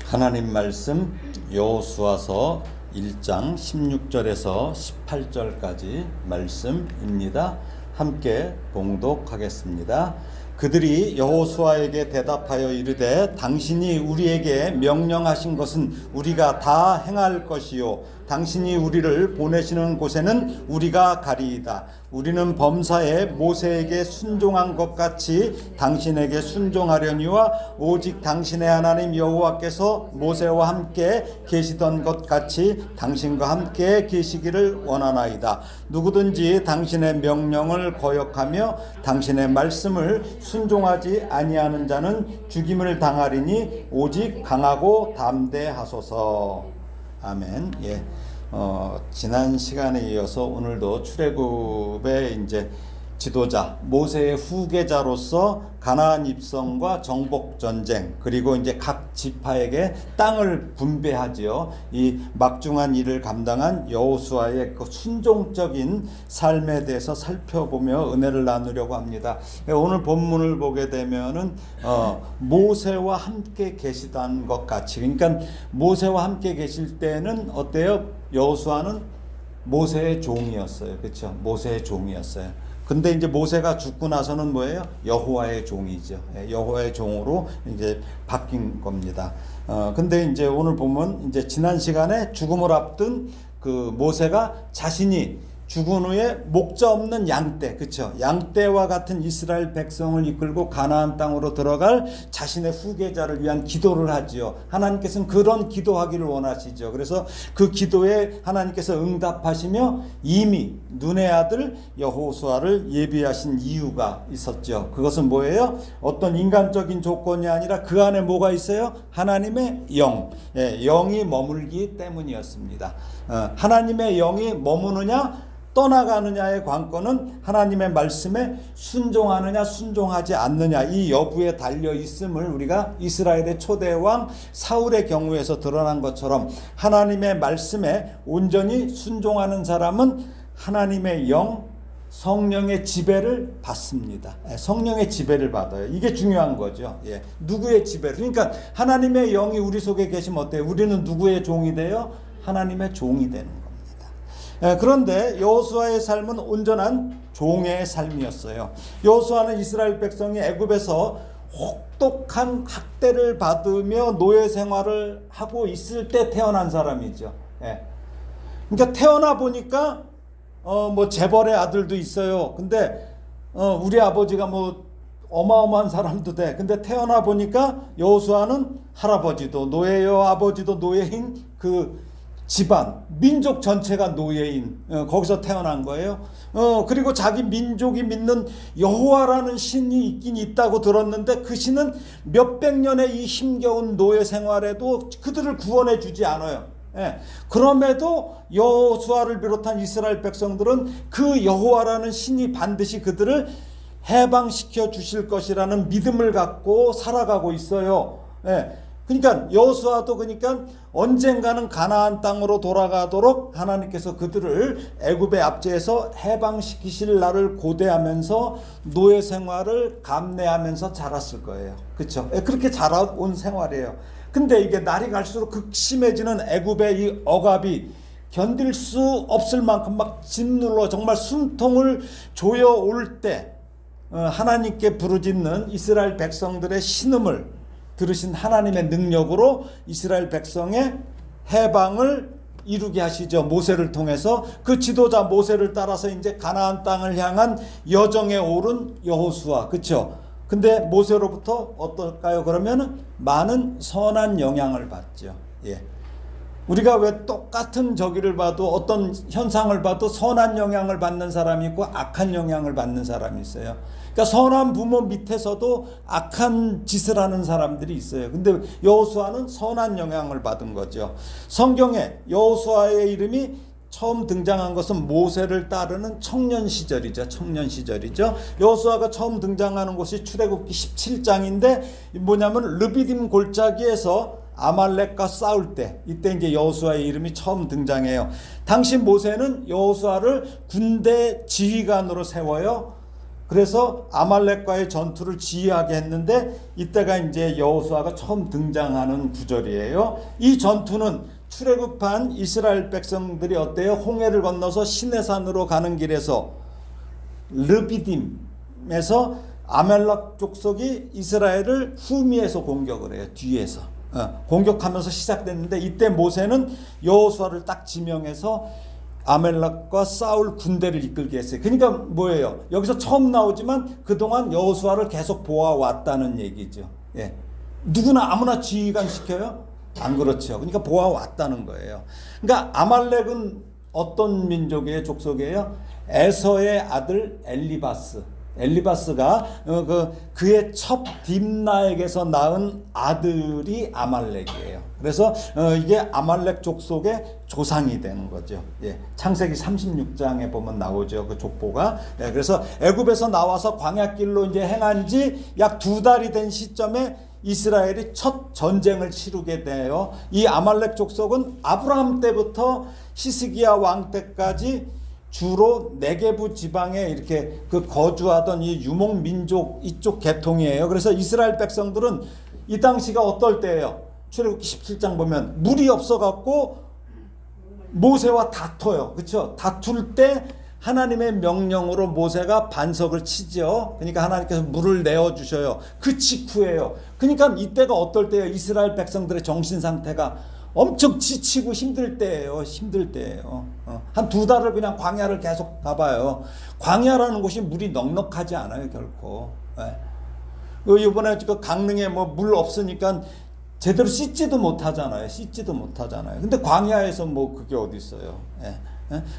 하나님 말씀 여호수아서 1장 16절에서 18절까지 말씀입니다. 함께 봉독하겠습니다. 그들이 여호수아에게 대답하여 이르되 당신이 우리에게 명령하신 것은 우리가 다 행할 것이요 당신이 우리를 보내시는 곳에는 우리가 가리이다. 우리는 범사에 모세에게 순종한 것 같이 당신에게 순종하려니와 오직 당신의 하나님 여호와께서 모세와 함께 계시던 것 같이 당신과 함께 계시기를 원하나이다. 누구든지 당신의 명령을 거역하며 당신의 말씀을 순종하지 아니하는 자는 죽임을 당하리니 오직 강하고 담대하소서. 아멘. 예. 지난 시간에 이어서 오늘도 출애굽의 이제 지도자 모세의 후계자로서 가나안 입성과 정복 전쟁 그리고 이제 각 지파에게 땅을 분배하지요. 이 막중한 일을 감당한 여호수아의 그 순종적인 삶에 대해서 살펴보며 은혜를 나누려고 합니다. 오늘 본문을 보게 되면은 모세와 함께 계시던 것 같이, 그러니까 모세와 함께 계실 때는 어때요? 여호수아는 모세의 종이었어요. 그렇죠? 모세의 종이었어요. 근데 이제 모세가 죽고 나서는 뭐예요? 여호와의 종이죠. 여호와의 종으로 이제 바뀐 겁니다. 근데 이제 오늘 보면 이제 지난 시간에 죽음을 앞둔 그 모세가 자신이 죽은 후에 목자 없는 양떼, 그렇죠? 양떼와 같은 이스라엘 백성을 이끌고 가나안 땅으로 들어갈 자신의 후계자를 위한 기도를 하지요. 하나님께서는 그런 기도하기를 원하시죠. 그래서 그 기도에 하나님께서 응답하시며 이미 눈의 아들 여호수아를 예비하신 이유가 있었죠. 그것은 뭐예요? 어떤 인간적인 조건이 아니라 그 안에 뭐가 있어요? 하나님의 영, 영이 머물기 때문이었습니다. 하나님의 영이 머무느냐 떠나가느냐의 관건은 하나님의 말씀에 순종하느냐 순종하지 않느냐 이 여부에 달려 있음을 우리가 이스라엘의 초대왕 사울의 경우에서 드러난 것처럼 하나님의 말씀에 온전히 순종하는 사람은 하나님의 영 성령의 지배를 받습니다. 성령의 지배를 받아요. 이게 중요한 거죠. 누구의 지배를? 그러니까 하나님의 영이 우리 속에 계시면 어때요? 우리는 누구의 종이 돼요? 하나님의 종이 되는 거예요. 그런데 여호수아의 삶은 온전한 종의 삶이었어요. 여호수아는 이스라엘 백성이 애굽에서 혹독한 학대를 받으며 노예 생활을 하고 있을 때 태어난 사람이죠. 그러니까 태어나 보니까 뭐 재벌의 아들도 있어요. 근데 우리 아버지가 뭐 어마어마한 사람도 돼. 근데 태어나 보니까 여호수아는 할아버지도 노예요, 아버지도 노예인 그 집안, 민족 전체가 노예인 거기서 태어난 거예요. 그리고 자기 민족이 믿는 여호와라는 신이 있긴 있다고 들었는데 그 신은 몇백 년의 이 힘겨운 노예 생활에도 그들을 구원해 주지 않아요. 그럼에도 여호수아를 비롯한 이스라엘 백성들은 그 여호와라는 신이 반드시 그들을 해방시켜 주실 것이라는 믿음을 갖고 살아가고 있어요. 그러니까 여호수아도 그러니까 언젠가는 가나안 땅으로 돌아가도록 하나님께서 그들을 애굽의 압제에서 해방시키실 날을 고대하면서 노예 생활을 감내하면서 자랐을 거예요. 그렇죠? 그렇게 자라온 생활이에요. 근데 이게 날이 갈수록 극심해지는 애굽의 이 억압이 견딜 수 없을 만큼 막 짓눌러 정말 숨통을 조여올 때 하나님께 부르짖는 이스라엘 백성들의 신음을 들으신 하나님의 능력으로 이스라엘 백성의 해방을 이루게 하시죠. 모세를 통해서 그 지도자 모세를 따라서 이제 가나안 땅을 향한 여정에 오른 여호수아, 그렇죠? 근데 모세로부터 어떨까요? 그러면은 많은 선한 영향을 받죠. 우리가 왜 똑같은 저기를 봐도 어떤 현상을 봐도 선한 영향을 받는 사람이 있고 악한 영향을 받는 사람이 있어요. 그러니까 선한 부모 밑에서도 악한 짓을 하는 사람들이 있어요. 근데 여호수아는 선한 영향을 받은 거죠. 성경에 여호수아의 이름이 처음 등장한 것은 모세를 따르는 청년 시절이죠. 청년 시절이죠. 여호수아가 처음 등장하는 곳이 출애굽기 17장인데 뭐냐면 르비딤 골짜기에서 아말렉과 싸울 때 이때 이제 여호수아의 이름이 처음 등장해요. 당시 모세는 여호수아를 군대 지휘관으로 세워요. 그래서 아말렉과의 전투를 지휘하게 했는데 이때가 이제 여호수아가 처음 등장하는 구절이에요. 이 전투는 출애굽한 이스라엘 백성들이 어때요? 홍해를 건너서 시내산으로 가는 길에서 르비딤에서 아말렉 족속이 이스라엘을 후미에서 공격을 해요. 뒤에서 공격하면서 시작됐는데 이때 모세는 여호수아를 딱 지명해서 아말렉과 싸울 군대를 이끌게 했어요. 그러니까 뭐예요? 여기서 처음 나오지만 그동안 여호수아를 계속 보아왔다는 얘기죠. 예. 누구나 아무나 지휘관 시켜요? 안 그렇죠. 그러니까 보아왔다는 거예요. 그러니까 아말렉은 어떤 민족이에요? 족속이에요? 에서의 아들 엘리바스가 그의 첩 딥나에게서 낳은 아들이 아말렉이에요. 그래서 이게 아말렉 족속의 조상이 되는 거죠. 예, 창세기 36장에 보면 나오죠. 그 족보가. 예, 그래서 애굽에서 나와서 광야길로 이제 행한 지 약 2달이 된 시점에 이스라엘이 첫 전쟁을 치르게 돼요. 이 아말렉 족속은 아브라함 때부터 히스기야 왕 때까지 주로 네게부 지방에 이렇게 거주하던 이 유목 민족 이쪽 계통이에요. 그래서 이스라엘 백성들은 이 당시가 어떨 때예요? 출애굽기 17장 보면 물이 없어갖고 모세와 다퉈요. 그렇죠? 다툴 때 하나님의 명령으로 모세가 반석을 치죠. 그러니까 하나님께서 물을 내어주셔요. 그 직후예요. 그러니까 이때가 어떨 때예요? 이스라엘 백성들의 정신 상태가 엄청 지치고 힘들 때예요. 한 2달을 그냥 광야를 계속 가봐요. 광야라는 곳이 물이 넉넉하지 않아요, 결코. 이번에 그 강릉에 뭐 물 없으니까 제대로 씻지도 못하잖아요. 근데 광야에서 뭐 그게 어디 있어요.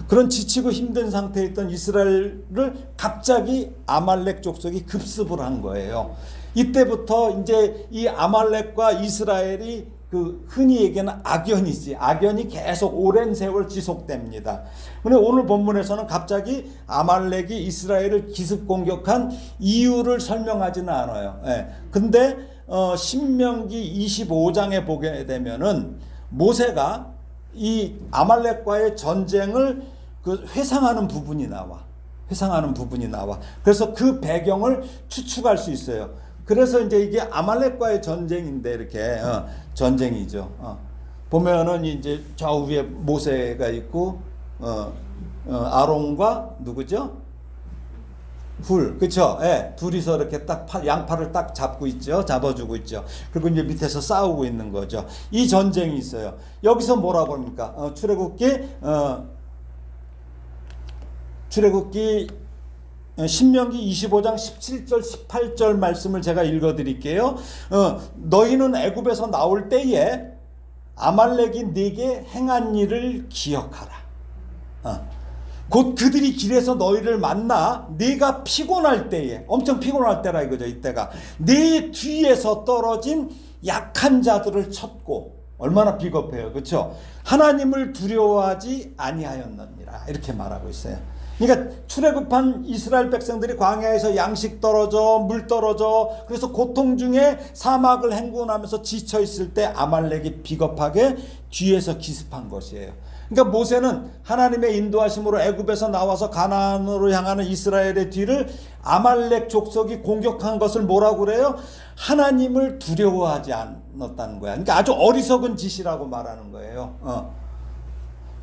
그런 지치고 힘든 상태에 있던 이스라엘을 갑자기 아말렉 족속이 급습을 한 거예요. 이때부터 이제 이 아말렉과 이스라엘이 흔히 얘기하는 악연이 계속 오랜 세월 지속됩니다. 근데 오늘 본문에서는 갑자기 아말렉이 이스라엘을 기습 공격한 이유를 설명하지는 않아요. 근데 신명기 25장에 보게 되면은 모세가 이 아말렉과의 전쟁을 회상하는 부분이 나와. 그래서 그 배경을 추측할 수 있어요. 그래서 이제 이게 아말렉과의 전쟁인데 이렇게 전쟁이죠. 보면은 이제 좌우에 모세가 있고 아론과 누구죠? 그렇죠? 예, 둘이서 이렇게 딱 양팔을 딱 잡아주고 있죠. 그리고 이제 밑에서 싸우고 있는 거죠. 이 전쟁이 있어요. 여기서 뭐라고 합니까? 출애굽기 신명기 25장 17절 18절 말씀을 제가 읽어드릴게요. 너희는 애굽에서 나올 때에 아말렉이 네게 행한 일을 기억하라. 곧 그들이 길에서 너희를 만나 네가 피곤할 때에, 엄청 피곤할 때라 이거죠. 이때가 네 뒤에서 떨어진 약한 자들을 쳤고, 얼마나 비겁해요. 그렇죠? 하나님을 두려워하지 아니하였느니라 이렇게 말하고 있어요. 그러니까 출애굽한 이스라엘 백성들이 광야에서 양식 떨어져 물 떨어져 그래서 고통 중에 사막을 행군하면서 지쳐 있을 때 아말렉이 비겁하게 뒤에서 기습한 것이에요. 그러니까 모세는 하나님의 인도하심으로 애굽에서 나와서 가나안으로 향하는 이스라엘의 뒤를 아말렉 족속이 공격한 것을 뭐라고 그래요? 하나님을 두려워하지 않았다는 거야. 그러니까 아주 어리석은 짓이라고 말하는 거예요.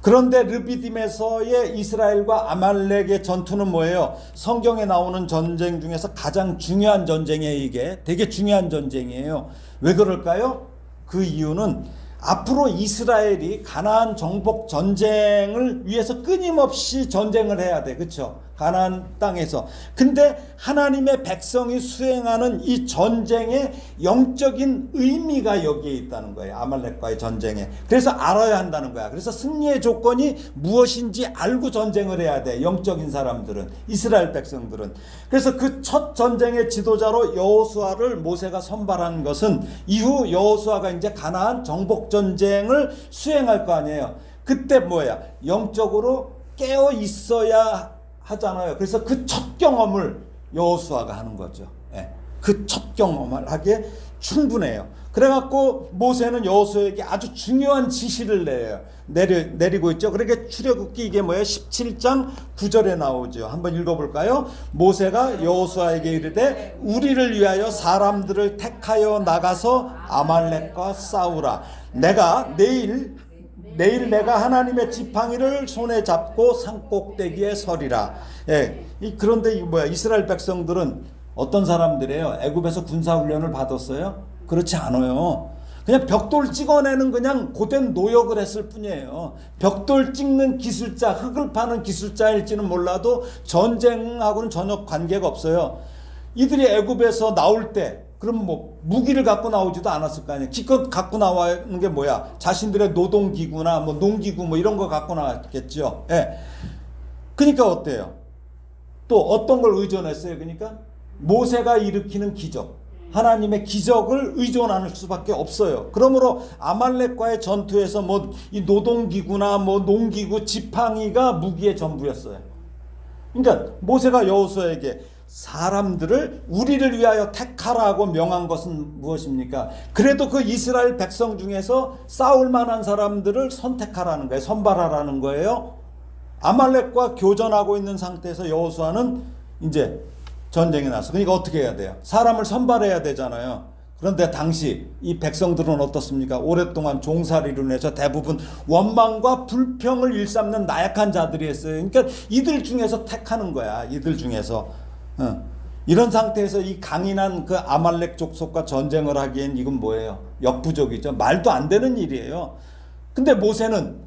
그런데 르비딤에서의 이스라엘과 아말렉의 전투는 뭐예요? 성경에 나오는 전쟁 중에서 가장 중요한 전쟁이에요. 이게 되게 중요한 전쟁이에요. 왜 그럴까요? 그 이유는 앞으로 이스라엘이 가나안 정복 전쟁을 위해서 끊임없이 전쟁을 해야 돼. 그렇죠? 가나안 땅에서. 근데 하나님의 백성이 수행하는 이 전쟁의 영적인 의미가 여기에 있다는 거예요. 아말렉과의 전쟁에. 그래서 알아야 한다는 거야. 그래서 승리의 조건이 무엇인지 알고 전쟁을 해야 돼. 영적인 사람들은, 이스라엘 백성들은. 그래서 그 첫 전쟁의 지도자로 여호수아를 모세가 선발한 것은 이후 여호수아가 이제 가나안 정복 전쟁을 수행할 거 아니에요. 그때 뭐야? 영적으로 깨어 있어야 하잖아요. 그래서 그 첫 경험을 여호수아가 하는 거죠. 그 첫 경험을 하게 충분해요. 그래갖고 모세는 여호수아에게 아주 중요한 지시를 내리고 있죠. 그러니까 출애굽기 이게 뭐예요? 17장 9절에 나오죠. 한번 읽어볼까요? 모세가 여호수아에게 이르되 우리를 위하여 사람들을 택하여 나가서 아말렉과 싸우라. 내일 내가 하나님의 지팡이를 손에 잡고 산꼭대기에 서리라. 예. 그런데 이 뭐야? 이스라엘 백성들은 어떤 사람들이에요? 애굽에서 군사훈련을 받았어요? 그렇지 않아요. 그냥 벽돌 찍어내는 그냥 고된 노역을 했을 뿐이에요. 벽돌 찍는 기술자, 흙을 파는 기술자일지는 몰라도 전쟁하고는 전혀 관계가 없어요. 이들이 애굽에서 나올 때 그럼 뭐 무기를 갖고 나오지도 않았을 거 아니에요. 기껏 갖고 나오는 게 뭐야? 자신들의 노동기구나 뭐 농기구 뭐 이런 거 갖고 나왔겠죠. 예. 그러니까 어때요? 또 어떤 걸 의존했어요? 그러니까 모세가 일으키는 기적, 하나님의 기적을 의존할 수밖에 없어요. 그러므로 아말렉과의 전투에서 뭐 이 노동기구나 뭐 농기구, 지팡이가 무기의 전부였어요. 그러니까 모세가 여호수아에게 사람들을 우리를 위하여 택하라고 명한 것은 무엇입니까? 그래도 그 이스라엘 백성 중에서 싸울 만한 사람들을 선택하라는 거예요. 선발하라는 거예요. 아말렉과 교전하고 있는 상태에서 여호수아는 이제 전쟁이 났어. 그러니까 어떻게 해야 돼요? 사람을 선발해야 되잖아요. 그런데 당시 이 백성들은 어떻습니까? 오랫동안 종살이를 해서 대부분 원망과 불평을 일삼는 나약한 자들이었어요. 그러니까 이들 중에서 택하는 거야. 이들 중에서. 이런 상태에서 이 강인한 그 아말렉 족속과 전쟁을 하기엔 이건 뭐예요? 역부족이죠. 말도 안 되는 일이에요. 근데 모세는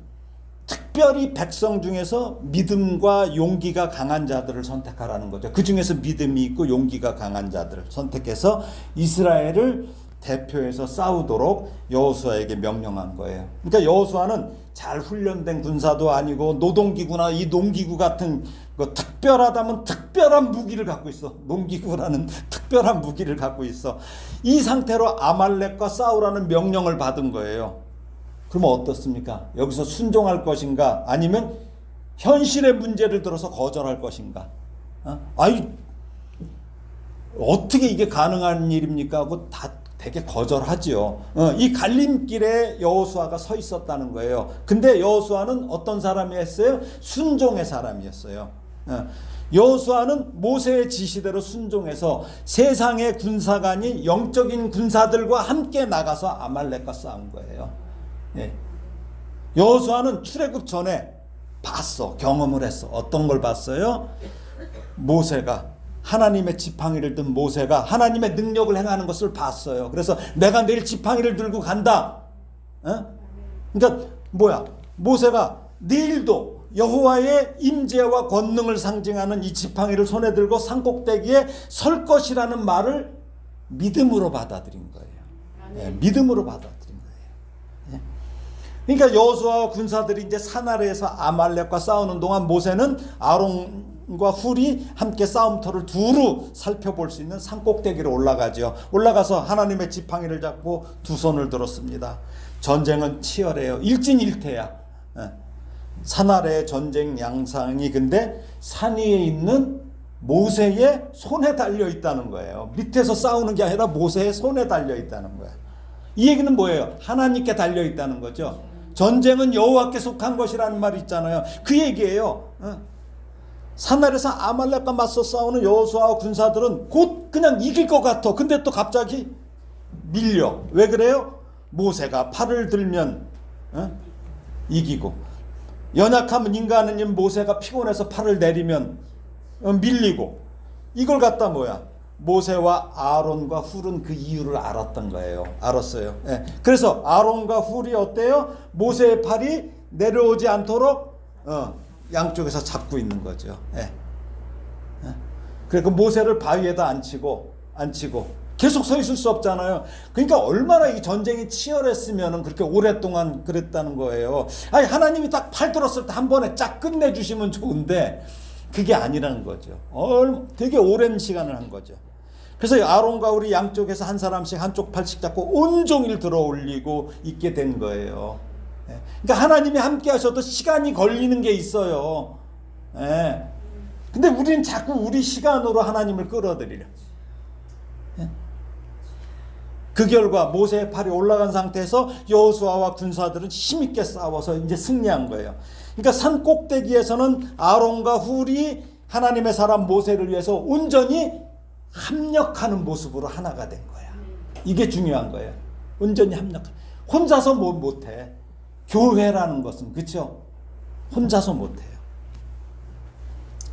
특별히 백성 중에서 믿음과 용기가 강한 자들을 선택하라는 거죠. 그 중에서 믿음이 있고 용기가 강한 자들을 선택해서 이스라엘을 대표해서 싸우도록 여호수아에게 명령한 거예요. 그러니까 여호수아는 잘 훈련된 군사도 아니고 노동기구나 이 농기구 같은 거 특별하다면 특별한 무기를 갖고 있어. 농기구라는 특별한 무기를 갖고 있어. 이 상태로 아말렉과 싸우라는 명령을 받은 거예요. 그러면 어떻습니까? 여기서 순종할 것인가? 아니면 현실의 문제를 들어서 거절할 것인가? 어떻게 이게 가능한 일입니까? 하고 다 되게 거절하지요. 이 갈림길에 여호수아가 서 있었다는 거예요. 근데 여호수아는 어떤 사람이었어요? 순종의 사람이었어요. 여호수아는 모세의 지시대로 순종해서 세상의 군사관이 영적인 군사들과 함께 나가서 아말렉과 싸운 거예요. 예. 여호수아는 출애굽 전에 봤어. 경험을 했어. 어떤 걸 봤어요? 모세가 하나님의 지팡이를 든 모세가 하나님의 능력을 행하는 것을 봤어요. 그래서 내가 내일 지팡이를 들고 간다. 그러니까 뭐야? 모세가 내일도 여호와의 임재와 권능을 상징하는 이 지팡이를 손에 들고 산꼭대기에 설 것이라는 말을 믿음으로 받아들인 거예요. 예, 믿음으로 받아들인 거예요. 예. 그러니까 여호수아와 군사들이 이제 산 아래에서 아말렉과 싸우는 동안 모세는 아론과 훌이 함께 싸움터를 두루 살펴볼 수 있는 산꼭대기로 올라가죠. 올라가서 하나님의 지팡이를 잡고 두 손을 들었습니다. 전쟁은 치열해요. 일진일퇴야. 산 아래의 전쟁 양상이 근데 산 위에 있는 모세의 손에 달려 있다는 거예요. 밑에서 싸우는 게 아니라 모세의 손에 달려 있다는 거예요. 이 얘기는 뭐예요? 하나님께 달려 있다는 거죠. 전쟁은 여호와께 속한 것이라는 말이 있잖아요. 그 얘기예요. 산 아래에서 아말렉과 맞서 싸우는 여호수아와 군사들은 곧 그냥 이길 것 같아. 근데 또 갑자기 밀려. 왜 그래요? 모세가 팔을 들면 이기고, 연약하면 인간은 모세가 피곤해서 팔을 내리면 밀리고, 이걸 갖다 뭐야? 모세와 아론과 훌은 그 이유를 알았던 거예요. 알았어요. 예. 그래서 아론과 훌이 어때요? 모세의 팔이 내려오지 않도록 양쪽에서 잡고 있는 거죠. 예. 그러니까 모세를 바위에다 앉히고 계속 서 있을 수 없잖아요. 그러니까 얼마나 이 전쟁이 치열했으면 그렇게 오랫동안 그랬다는 거예요. 아니, 하나님이 딱 팔 들었을 때 한 번에 쫙 끝내주시면 좋은데 그게 아니라는 거죠. 되게 오랜 시간을 한 거죠. 그래서 아론과 우리 양쪽에서 한 사람씩 한쪽 팔씩 잡고 온종일 들어 올리고 있게 된 거예요. 그러니까 하나님이 함께 하셔도 시간이 걸리는 게 있어요. 근데 우리는 자꾸 우리 시간으로 하나님을 끌어들이려. 그 결과 모세의 팔이 올라간 상태에서 여호수아와 군사들은 힘있게 싸워서 이제 승리한 거예요. 그러니까 산 꼭대기에서는 아론과 훌이 하나님의 사람 모세를 위해서 온전히 합력하는 모습으로 하나가 된 거야. 이게 중요한 거예요. 온전히 합력하는. 혼자서 못해. 교회라는 것은, 그렇죠? 혼자서 못해요.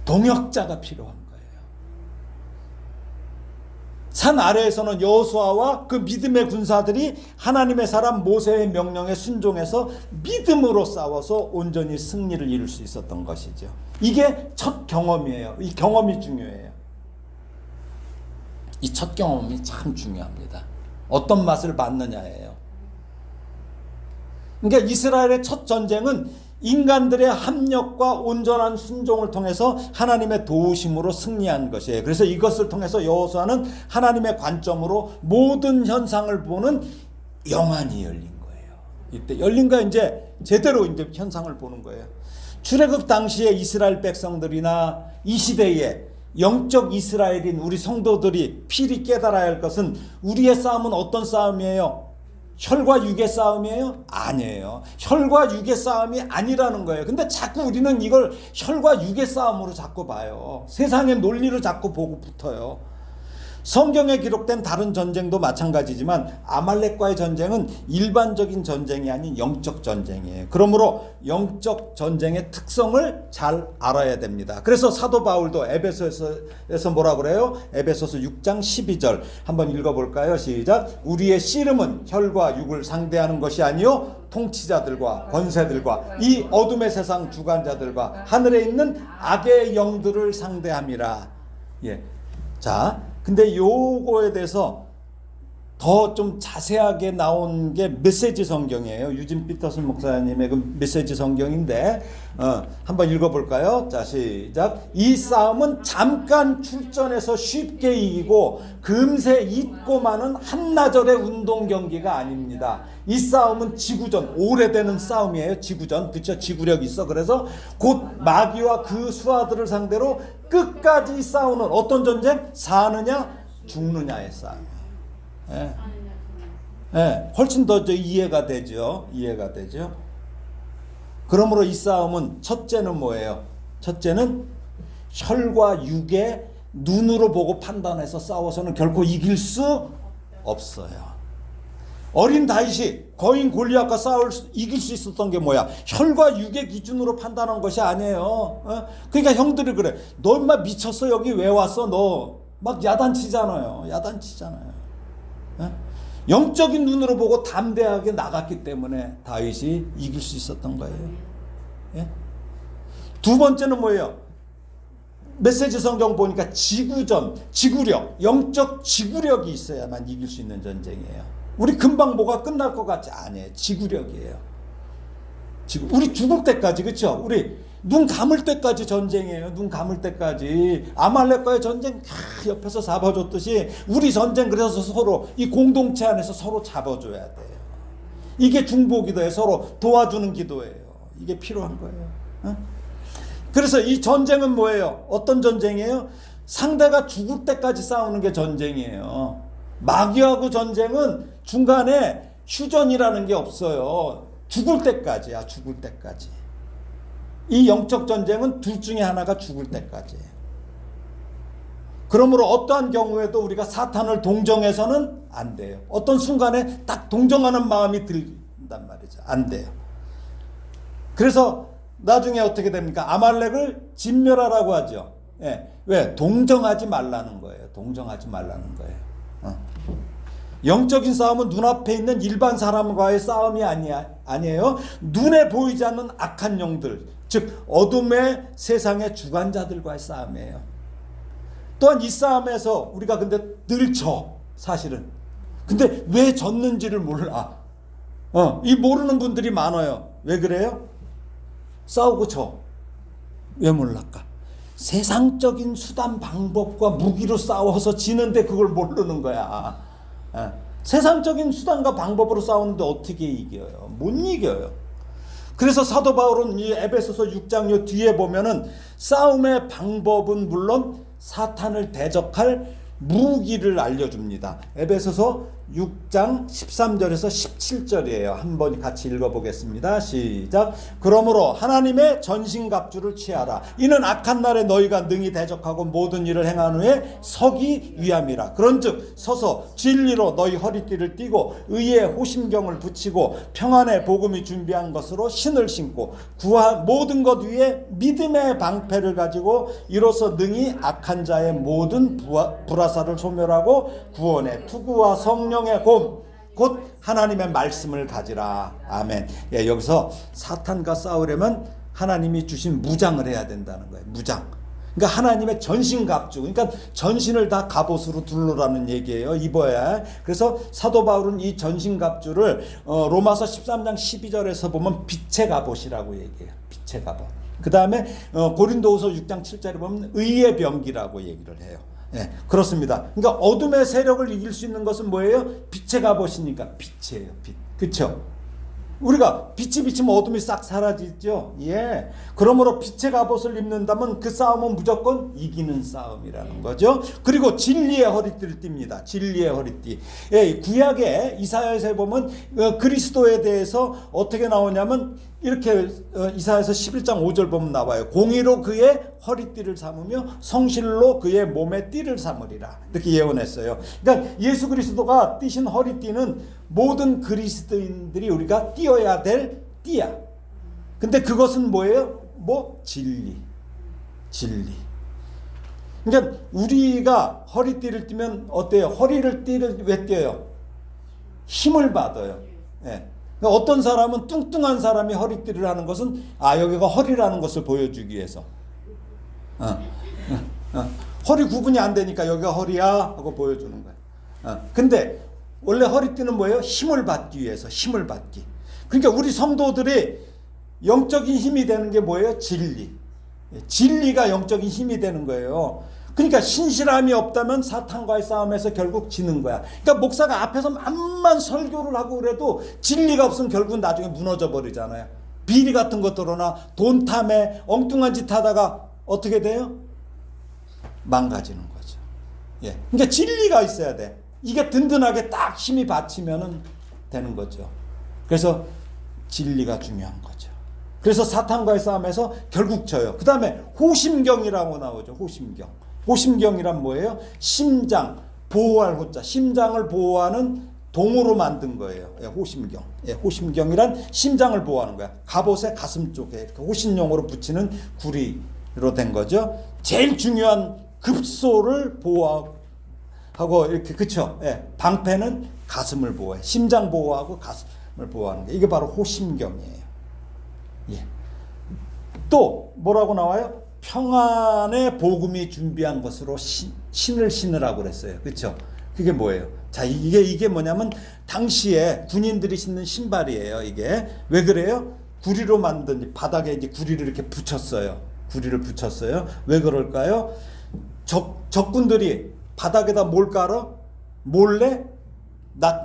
동역자가 필요한 거예요. 산 아래에서는 여호수아와 그 믿음의 군사들이 하나님의 사람 모세의 명령에 순종해서 믿음으로 싸워서 온전히 승리를 이룰 수 있었던 것이죠. 이게 첫 경험이에요. 이 경험이 중요해요. 이 첫 경험이 참 중요합니다. 어떤 맛을 봤느냐예요. 그러니까 이스라엘의 첫 전쟁은 인간들의 합력과 온전한 순종을 통해서 하나님의 도우심으로 승리한 것이에요. 그래서 이것을 통해서 여호수아는 하나님의 관점으로 모든 현상을 보는 영안이 열린 거예요. 이때 열린 거 이제 제대로 이제 현상을 보는 거예요. 출애굽 당시에 이스라엘 백성들이나 이 시대에 영적 이스라엘인 우리 성도들이 필히 깨달아야 할 것은 우리의 싸움은 어떤 싸움이에요? 혈과 육의 싸움이에요? 아니에요. 혈과 육의 싸움이 아니라는 거예요. 근데 자꾸 우리는 이걸 혈과 육의 싸움으로 자꾸 봐요. 세상의 논리를 자꾸 보고 붙어요. 성경에 기록된 다른 전쟁도 마찬가지지만 아말렉과의 전쟁은 일반적인 전쟁이 아닌 영적 전쟁이에요. 그러므로 영적 전쟁의 특성을 잘 알아야 됩니다. 그래서 사도 바울도 에베소에서 뭐라 그래요? 에베소서 6장 12절 한번 읽어볼까요? 시작. 우리의 씨름은 혈과 육을 상대하는 것이 아니요 통치자들과 권세들과 이 어둠의 세상 주관자들과 하늘에 있는 악의 영들을 상대함이라. 예. 자, 근데 요거에 대해서 더 좀 자세하게 나온 게 메시지 성경이에요. 유진 피터슨 목사님의 그 메시지 성경인데 한번 읽어볼까요? 자, 시작. 이 싸움은 잠깐 출전해서 쉽게 이기고 금세 잊고 마는 한나절의 운동 경기가 아닙니다. 이 싸움은 지구전, 오래되는 싸움이에요. 지구전, 그렇죠? 지구력이 있어. 그래서 곧 마귀와 그 수하들을 상대로 끝까지 싸우는 어떤 전쟁? 사느냐 죽느냐의 싸움. 예. 예, 훨씬 더 이해가 되죠. 이해가 되죠. 그러므로 이 싸움은 첫째는 뭐예요? 첫째는 혈과 육의 눈으로 보고 판단해서 싸워서는 결코 이길 수 없어요. 어린 다윗이 거인 골리앗과 이길 수 있었던 게 뭐야? 혈과 육의 기준으로 판단한 것이 아니에요. 그러니까 형들이 그래. 너 인마 미쳤어? 여기 왜 왔어? 너 막 야단치잖아요. 야단치잖아요. 영적인 눈으로 보고 담대하게 나갔기 때문에 다윗이 이길 수 있었던 거예요. 예? 두 번째는 뭐예요? 메시지 성경 보니까 지구전, 지구력, 영적 지구력이 있어야만 이길 수 있는 전쟁이에요. 우리 금방 뭐가 끝날 것 같지 않아요. 지구력이에요. 우리 죽을 때까지, 그렇죠? 우리 눈 감을 때까지 전쟁이에요. 눈 감을 때까지. 아말렉과의 전쟁 옆에서 잡아줬듯이 우리 전쟁, 그래서 서로 이 공동체 안에서 서로 잡아줘야 돼요. 이게 중보기도예요. 서로 도와주는 기도예요. 이게 필요한 거예요. 그래서 이 전쟁은 뭐예요? 어떤 전쟁이에요? 상대가 죽을 때까지 싸우는 게 전쟁이에요. 마귀하고 전쟁은 중간에 휴전이라는 게 없어요. 죽을 때까지야. 죽을 때까지. 이 영적 전쟁은 둘 중에 하나가 죽을 때까지예요. 그러므로 어떠한 경우에도 우리가 사탄을 동정해서는 안 돼요. 어떤 순간에 딱 동정하는 마음이 든단 말이죠. 안 돼요. 그래서 나중에 어떻게 됩니까? 아말렉을 진멸하라고 하죠. 예. 왜? 동정하지 말라는 거예요. 동정하지 말라는 거예요. 영적인 싸움은 눈앞에 있는 일반 사람과의 싸움이 아니에요. 눈에 보이지 않는 악한 영들, 즉 어둠의 세상의 주관자들과의 싸움이에요. 또한 이 싸움에서 우리가 근데 늘 져, 사실은. 근데 왜 졌는지를 몰라. 이 모르는 분들이 많아요. 왜 그래요? 싸우고 져. 왜 몰랄까? 세상적인 수단 방법과 무기로 싸워서 지는데 그걸 모르는 거야. 세상적인 수단과 방법으로 싸우는데 어떻게 이겨요? 못 이겨요. 그래서 사도 바울은 이 에베소서 6장 요 뒤에 보면은 싸움의 방법은 물론 사탄을 대적할 무기를 알려줍니다. 에베소서 6장 13절에서 17절이에요. 한번 같이 읽어보겠습니다. 시작. 그러므로 하나님의 전신갑주를 취하라. 이는 악한 날에 너희가 능히 대적하고 모든 일을 행한 후에 서기 위함이라. 그런즉 서서 진리로 너희 허리띠를 띠고 의의 호심경을 붙이고 평안의 복음이 준비한 것으로 신을 신고 모든 것 위에 믿음의 방패를 가지고 이로써 능히 악한 자의 모든 불화살을 소멸하고 구원의 투구와 성령의 곰 곧 하나님의 말씀을 가지라. 아멘. 예, 여기서 사탄과 싸우려면 하나님이 주신 무장을 해야 된다는 거예요. 무장. 그러니까 하나님의 전신갑주, 그러니까 전신을 다 갑옷으로 둘러라는 얘기예요. 입어야. 그래서 사도 바울은 이 전신갑주를 로마서 13장 12절에서 보면 빛의 갑옷이라고 얘기해요. 빛의 갑옷. 그 다음에 고린도후서 6장 7절에 보면 의의 병기라고 얘기를 해요. 예, 그렇습니다. 그러니까 어둠의 세력을 이길 수 있는 것은 뭐예요? 빛의 갑옷이니까 빛이에요. 빛. 그렇죠? 우리가 빛이 비치면 어둠이 싹 사라지죠. 예. 그러므로 빛의 갑옷을 입는다면 그 싸움은 무조건 이기는 싸움이라는 거죠. 그리고 진리의 허리띠를 띱니다. 진리의 허리띠. 예, 구약의 이사야서에 보면 그리스도에 대해서 어떻게 나오냐면 이렇게 이사야서 11장 5절 보면 나와요. 공의로 그의 허리띠를 삼으며 성실로 그의 몸에 띠를 삼으리라. 이렇게 예언했어요. 그러니까 예수 그리스도가 띠신 허리띠는 모든 그리스도인들이 우리가 띄어야 될 띠야. 근데 그것은 뭐예요? 진리. 진리. 그러니까 우리가 허리띠를 띠면 어때요? 허리를 왜 띄어요? 힘을 받아요. 예. 그러니까 어떤 사람은 뚱뚱한 사람이 허리띠를 하는 것은 여기가 허리라는 것을 보여주기 위해서. 허리 구분이 안 되니까 여기가 허리야 하고 보여주는 거야. 근데 원래 허리띠는 뭐예요? 힘을 받기 위해서. 힘을 받기. 그러니까 우리 성도들이 영적인 힘이 되는 게 뭐예요? 진리. 진리가 영적인 힘이 되는 거예요. 그러니까 신실함이 없다면 사탄과의 싸움에서 결국 지는 거야. 그러니까 목사가 앞에서 암만 설교를 하고 그래도 진리가 없으면 결국 나중에 무너져 버리잖아요. 비리 같은 것 드러나 돈 탐에 엉뚱한 짓 하다가 어떻게 돼요? 망가지는 거죠. 예. 그러니까 진리가 있어야 돼. 이게 든든하게 딱 힘이 받치면은 되는 거죠. 그래서 진리가 중요한 거죠. 그래서 사탄과의 싸움에서 결국 져요. 그 다음에 호심경이라고 나오죠. 호심경. 호심경이란 뭐예요? 심장, 보호할 호자. 심장을 보호하는 동으로 만든 거예요. 예, 호심경. 예, 호심경이란 심장을 보호하는 거야. 갑옷의 가슴 쪽에 이렇게 호신용으로 붙이는 구리로 된 거죠. 제일 중요한 급소를 보호하고 이렇게 그쵸? 예, 방패는 가슴을 보호해. 심장 보호하고 가슴을 보호하는 게 이게 바로 호심경이에요. 예. 또 뭐라고 나와요? 평안의 복음이 준비한 것으로 신을 신으라고 그랬어요. 그렇죠? 그게 뭐예요? 자, 이게 뭐냐면 당시에 군인들이 신는 신발이에요. 이게 왜 그래요? 구리로 만든 바닥에 이제 구리를 이렇게 붙였어요. 구리를 붙였어요. 왜 그럴까요? 적군들이 바닥에다 뭘 깔아? 몰래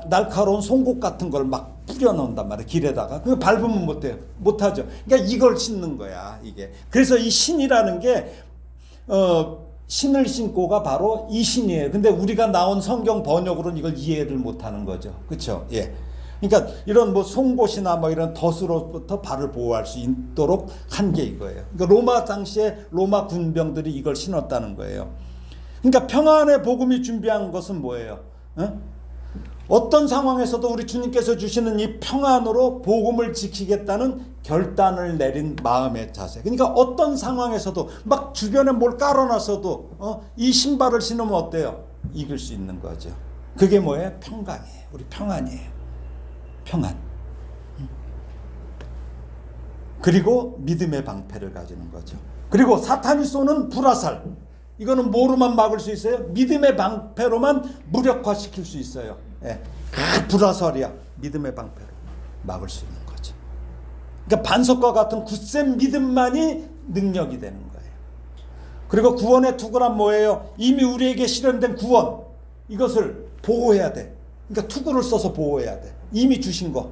날카로운 송곳 같은 걸 막 뿌려놓는단 말이에요. 길에다가. 그거 밟으면 못해요. 못하죠. 그러니까 이걸 신는 거야. 이게. 그래서 이 신이라는 게 신을 신고가 바로 이 신이에요. 근데 우리가 나온 성경 번역으로는 이걸 이해를 못하는 거죠. 그렇죠? 예. 그러니까 이런 송곳이나 이런 덫으로부터 발을 보호할 수 있도록 한 게 이거예요. 그러니까 로마 당시에 로마 군병들이 이걸 신었다는 거예요. 그러니까 평안의 복음이 준비한 것은 뭐예요? 어떤 상황에서도 우리 주님께서 주시는 이 평안으로 복음을 지키겠다는 결단을 내린 마음의 자세. 그러니까 어떤 상황에서도 막 주변에 뭘 깔아놨어도 이 신발을 신으면 어때요? 이길 수 있는 거죠. 그게 뭐예요? 평강이에요. 우리 평안이에요. 평안. 그리고 믿음의 방패를 가지는 거죠. 그리고 사탄이 쏘는 불화살. 이거는 뭐로만 막을 수 있어요? 믿음의 방패로만 무력화시킬 수 있어요. 예. 불화살이야. 믿음의 방패로 막을 수 있는 거죠. 그러니까 반석과 같은 굳센 믿음만이 능력이 되는 거예요. 그리고 구원의 투구란 뭐예요? 이미 우리에게 실현된 구원. 이것을 보호해야 돼. 그러니까 투구를 써서 보호해야 돼. 이미 주신 거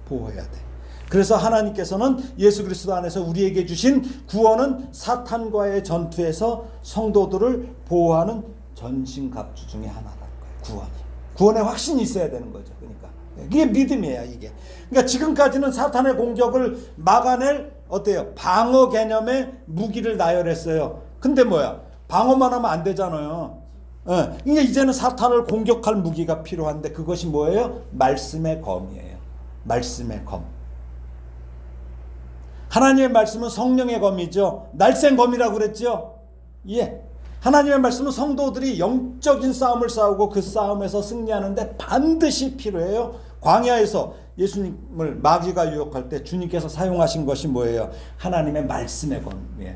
보호해야 돼. 그래서 하나님께서는 예수 그리스도 안에서 우리에게 주신 구원은 사탄과의 전투에서 성도들을 보호하는 전신갑주 중에 하나라는 거예요. 구원이. 구원의 확신이 있어야 되는 거죠. 그러니까 이게 믿음이에요. 이게. 그러니까 지금까지는 사탄의 공격을 막아낼 어때요? 방어 개념의 무기를 나열했어요. 근데 뭐야? 방어만 하면 안 되잖아요. 그러니까 이제는 사탄을 공격할 무기가 필요한데 그것이 뭐예요? 말씀의 검이에요. 말씀의 검. 하나님의 말씀은 성령의 검이죠. 날쌘 검이라고 그랬죠. 예. 하나님의 말씀은 성도들이 영적인 싸움을 싸우고 그 싸움에서 승리하는데 반드시 필요해요. 광야에서 예수님을 마귀가 유혹할 때 주님께서 사용하신 것이 뭐예요? 하나님의 말씀의 검이에요.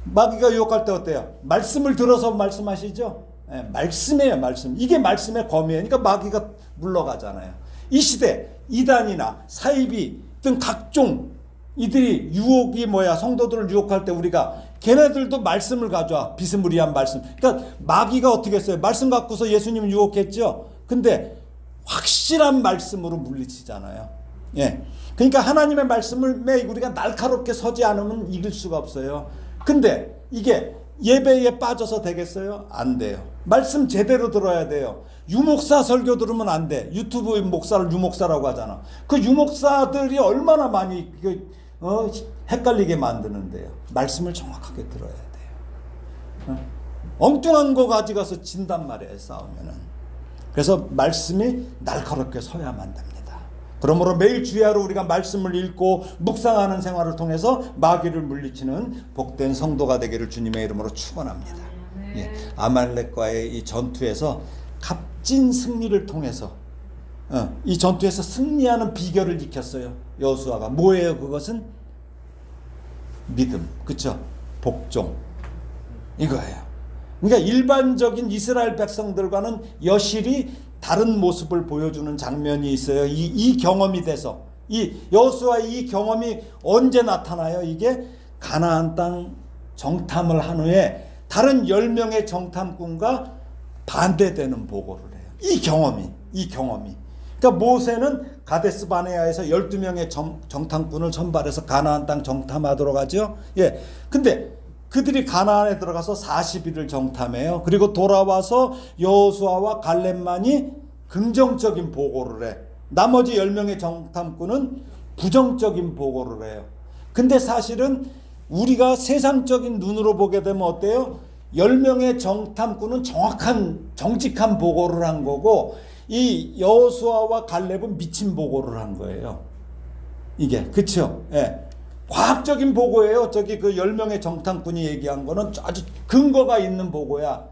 마귀가 유혹할 때 어때요? 말씀을 들어서 말씀하시죠? 예, 말씀이에요, 말씀. 이게 말씀의 검이에요. 그러니까 마귀가 물러가잖아요. 이 시대 이단이나 사이비 등 각종 이들이 유혹이 뭐야? 성도들을 유혹할 때 우리가 걔네들도 말씀을 가져와. 비스무리한 말씀. 그러니까 마귀가 어떻게 했어요? 말씀 갖고서 예수님을 유혹했죠. 근데 확실한 말씀으로 물리치잖아요. 예. 그러니까 하나님의 말씀을 매 우리가 날카롭게 서지 않으면 이길 수가 없어요. 근데 이게 예배에 빠져서 되겠어요? 안 돼요. 말씀 제대로 들어야 돼요. 유목사 설교 들으면 안 돼. 유튜브 목사를 유목사라고 하잖아. 그 유목사들이 얼마나 많이 헷갈리게 만드는데요. 말씀을 정확하게 들어야 돼요. 엉뚱한 거 가져가서 진단 말이에요. 싸우면은. 그래서 말씀이 날카롭게 서야만 됩니다. 그러므로 매일 주야로 우리가 말씀을 읽고 묵상하는 생활을 통해서 마귀를 물리치는 복된 성도가 되기를 주님의 이름으로 축원합니다. 예, 아말렉과의 이 전투에서 값진 승리를 통해서 이 전투에서 승리하는 비결을 익혔어요. 여호수아가. 뭐예요? 그것은 믿음, 그렇죠? 복종, 이거예요. 그러니까 일반적인 이스라엘 백성들과는 여실히 다른 모습을 보여주는 장면이 있어요. 이 경험이 돼서 이 여호수아의 이 경험이 언제 나타나요? 이게 가나안 땅 정탐을 한 후에 다른 10명의 정탐꾼과 반대되는 보고를 해요. 이 경험이. 그러니까 모세는 가데스 바네아에서 12명의 정탐꾼을 선발해서 가나안 땅 정탐하도록 하죠. 예. 근데 그들이 가나안에 들어가서 40일을 정탐해요. 그리고 돌아와서 여호수아와 갈렙만이 긍정적인 보고를 해. 나머지 10명의 정탐꾼은 부정적인 보고를 해요. 근데 사실은 우리가 세상적인 눈으로 보게 되면 어때요? 10명의 정탐꾼은 정직한 보고를 한 거고 이 여호수아와 갈렙은 미친 보고를 한 거예요. 이게 그렇죠? 예. 과학적인 보고예요. 저기 그 10명의 정탐꾼이 얘기한 거는 아주 근거가 있는 보고야.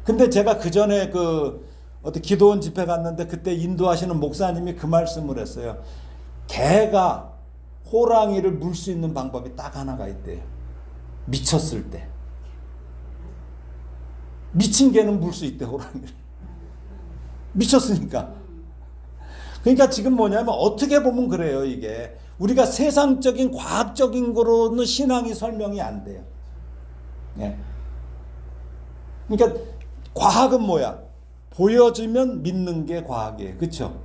근데 제가 그 전에 어디 기도원 집회 갔는데 그때 인도하시는 목사님이 그 말씀을 했어요. 개가 호랑이를 물 수 있는 방법이 딱 하나가 있대요. 미쳤을 때. 미친 개는 물 수 있대, 호랑이를. 미쳤으니까. 그러니까 지금 뭐냐면 어떻게 보면 그래요, 이게. 우리가 세상적인 과학적인 거로는 신앙이 설명이 안 돼요. 예. 그러니까 과학은 뭐야? 보여지면 믿는 게 과학이에요. 그렇죠?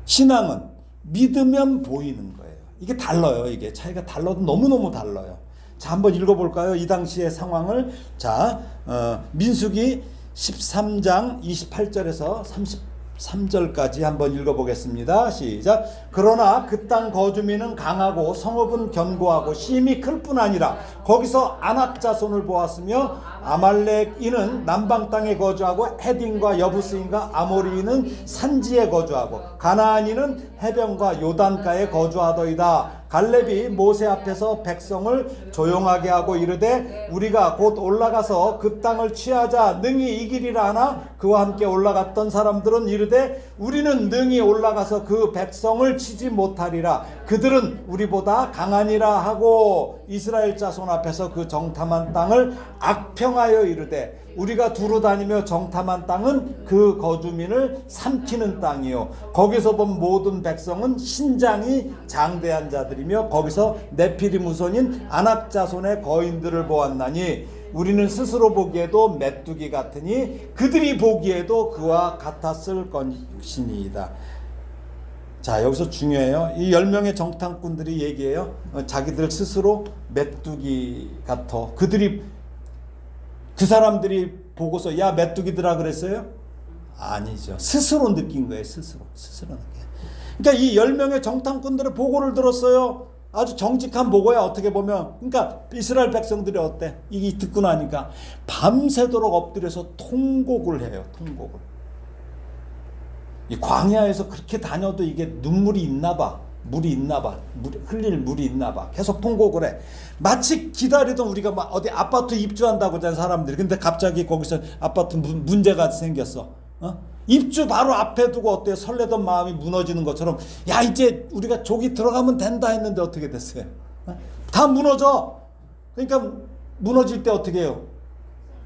신앙은 믿으면 보이는 거예요. 이게 달라요. 이게 차이가 달라도 너무너무 달라요. 자, 한번 읽어볼까요? 이 당시의 상황을. 자, 민수기 13장 28절에서 33절까지 한번 읽어보겠습니다. 시작. 그러나 그 땅 거주민은 강하고 성읍은 견고하고 심히 클 뿐 아니라 거기서 아낙 자손을 보았으며 아말렉인은 남방 땅에 거주하고 헤딘과 여부스인과 아모리인은 산지에 거주하고 가나안인은 해변과 요단가에 거주하더이다. 갈렙이 모세 앞에서 백성을 조용하게 하고 이르되 우리가 곧 올라가서 그 땅을 취하자 능히 이기리라 하나 그와 함께 올라갔던 사람들은 이르되 우리는 능히 올라가서 그 백성을 치지 못하리라. 그들은 우리보다 강하니라 하고 이스라엘 자손 앞에서 그 정탐한 땅을 악평하여 이르되 우리가 두루 다니며 정탐한 땅은 그 거주민을 삼키는 땅이요 거기서 본 모든 백성은 신장이 장대한 자들이며 거기서 네피림 후손인 아낙 자손의 거인들을 보았나니 우리는 스스로 보기에도 메뚜기 같으니 그들이 보기에도 그와 같았을 것이니이다. 자, 여기서 중요해요. 이 10명의 정탐꾼들이 얘기해요. 자기들 스스로 메뚜기 같아. 그 사람들이 보고서 야 메뚜기들아 그랬어요? 아니죠. 스스로 느낀 거예요. 스스로 느껴. 그러니까 이 10명의 정탐꾼들의 보고를 들었어요. 아주 정직한 보고야 어떻게 보면. 그러니까 이스라엘 백성들이 어때? 이 듣고 나니까 밤새도록 엎드려서 통곡을 해요. 통곡을. 이 광야에서 그렇게 다녀도 이게 눈물이 있나 봐. 물이 있나 봐. 흘릴 물이 있나 봐. 계속 통곡을 해. 마치 기다리던 우리가 막 어디 아파트 입주한다고 하잖아, 사람들이. 근데 갑자기 거기서 아파트 문제가 생겼어. 입주 바로 앞에 두고 어때요? 설레던 마음이 무너지는 것처럼, 야, 이제 우리가 조기 들어가면 된다 했는데 어떻게 됐어요? 다 무너져. 그러니까 무너질 때 어떻게 해요?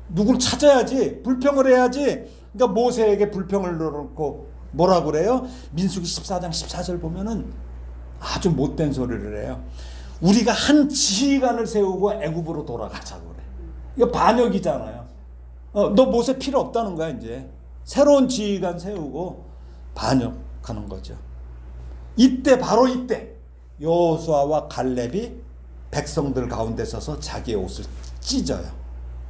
누굴 찾아야지. 불평을 해야지. 그러니까 모세에게 불평을 넣고 뭐라 그래요? 민수기 14장 14절 보면은 아주 못된 소리를 해요. 우리가 한 지휘관을 세우고 애굽으로 돌아가자고 그래. 이거 반역이잖아요. 너 모세 필요 없다는 거야. 이제 새로운 지휘관 세우고 반역하는 거죠. 이때 바로 이때 여호수아와 갈렙이 백성들 가운데 서서 자기의 옷을 찢어요.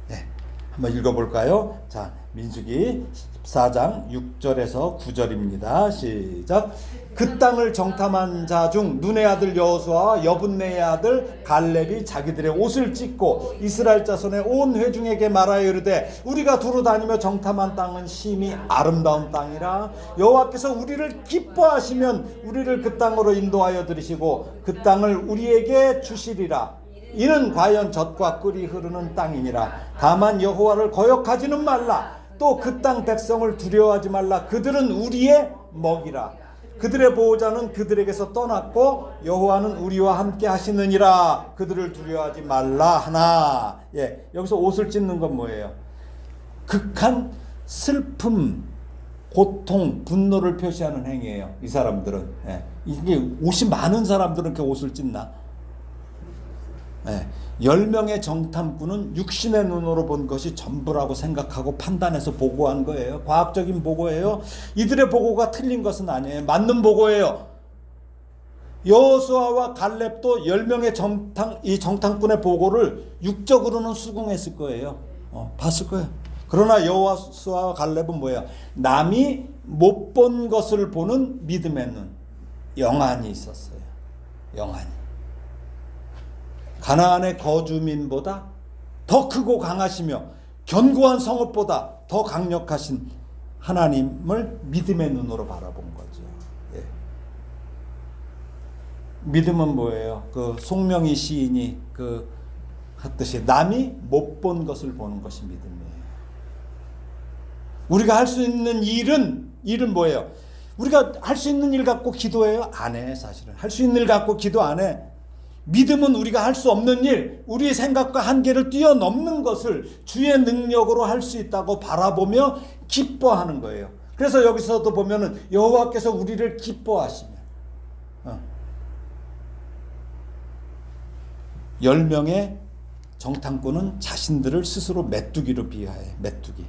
네. 한번 읽어볼까요? 자, 민수기 14장 6절에서 9절입니다. 시작. 그 땅을 정탐한 자 중 눈의 아들 여호수아와 여분네의 아들 갈렙이 자기들의 옷을 찢고 이스라엘 자손의 온 회중에게 말하여 이르되 우리가 두루 다니며 정탐한 땅은 심히 아름다운 땅이라 여호와께서 우리를 기뻐하시면 우리를 그 땅으로 인도하여 들이시고 그 땅을 우리에게 주시리라. 이는 과연 젖과 꿀이 흐르는 땅이니라. 다만 여호와를 거역하지는 말라. 또 그 땅 백성을 두려워하지 말라. 그들은 우리의 먹이라. 그들의 보호자는 그들에게서 떠났고 여호와는 우리와 함께 하시느니라. 그들을 두려워하지 말라 하나. 예, 여기서 옷을 찢는 건 뭐예요? 극한 슬픔, 고통, 분노를 표시하는 행위예요. 이 사람들은. 예, 이게 옷이 많은 사람들은 이렇게 옷을 찢나? 예, 10명의 정탐꾼은 육신의 눈으로 본 것이 전부라고 생각하고 판단해서 보고한 거예요. 과학적인 보고예요. 이들의 보고가 틀린 것은 아니에요. 맞는 보고예요. 여호수아와 갈렙도 10명의 정탐꾼의 보고를 육적으로는 수긍했을 거예요. 봤을 거예요. 그러나 여호수아와 갈렙은 뭐예요? 남이 못 본 것을 보는 믿음의 눈, 영안이 있었어요. 영안이. 가나안의 거주민보다 더 크고 강하시며 견고한 성읍보다 더 강력하신 하나님을 믿음의 눈으로 바라본 거죠. 예. 믿음은 뭐예요? 그 송명희 시인이 했듯이 남이 못 본 것을 보는 것이 믿음이에요. 우리가 할 수 있는 일은 뭐예요? 우리가 할 수 있는 일 갖고 기도해요? 안 해. 사실은 할 수 있는 일 갖고 기도 안 해. 믿음은 우리가 할 수 없는 일, 우리의 생각과 한계를 뛰어넘는 것을 주의 능력으로 할 수 있다고 바라보며 기뻐하는 거예요. 그래서 여기서도 보면은 여호와께서 우리를 기뻐하시며 10명의 정탐꾼은 자신들을 스스로 메뚜기로 비하해. 메뚜기.